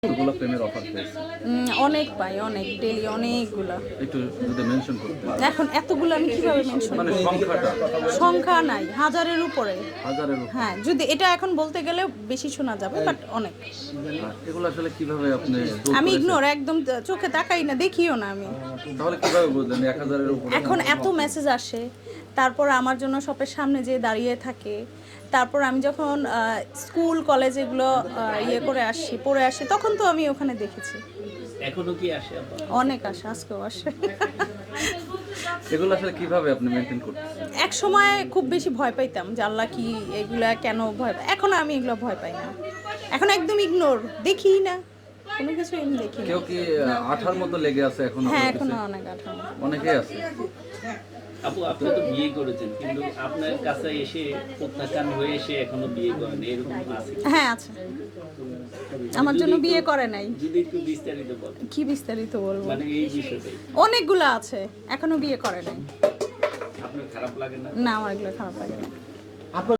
কতগুলো প্রেমের অফার পেয়েছে? অনেক পাই, অনেক ডেইলি অনেকগুলা। একটু যদি মেনশন করতে। এখন এতগুলো আমি কিভাবে মেনশন মানে করব? সংখ্যাটা সংখ্যা নাই, হাজারের উপরে। হাজারের উপর। হ্যাঁ, যদি এটা এখন বলতে গেলে বেশি শোনা যাবে, বাট অনেক। এগুলো আসলে কিভাবে আপনি দূর আমি করেছেন? ইগনোর, একদম চোখে তাকাই না, দেখিও না আমি। তাহলে কিভাবে বুঝলেন 1000-এর উপরে? এখন এত মেসেজ আসে, তারপর আমার জন্য শপের সামনে যে দাঁড়িয়ে থাকে, তারপর আমি যখন স্কুল কলেজ এগুলো করে আসি, পড়ে আসি, তখন তো আমি ওখানে দেখেছি। এখনো কি আসে? অনেক আসে, আজকেও আসে। এগুলো আসলে কিভাবে আপনি মেইনটেইন করতেছেন? এক সময় খুব বেশি ভয় পাইতাম যে আল্লাহ কি এগুলা কেন ভয় পাই। এখন আমি এগুলো ভয় পাই না, এখন একদম ইগনোর, দেখি না কোনো কিছু, আমি দেখি না। কেউ কি আঠার মতো লেগে আছে এখন? হ্যাঁ, আপনার এখনো কাছে? অনেক আঠাম। অনেকেই আছে। আপু, আপনি তো বিয়ে করেছেন, কিন্তু আপনার কাছে এসে প্রত্যাখ্যান হয়ে এসে এখনো বিয়ে করেন, এরকম আছে? হ্যাঁ, আছে। আমার জন্য বিয়ে করে নাই। যদি একটু বিস্তারিত বলেন। কি বিস্তারিত বলবো? মানে এই বিষয়টাই অনেকগুলো আছে, এখনো বিয়ে করে নাই। আপনার খারাপ লাগে না? না, আমার এগুলো খারাপ লাগে না।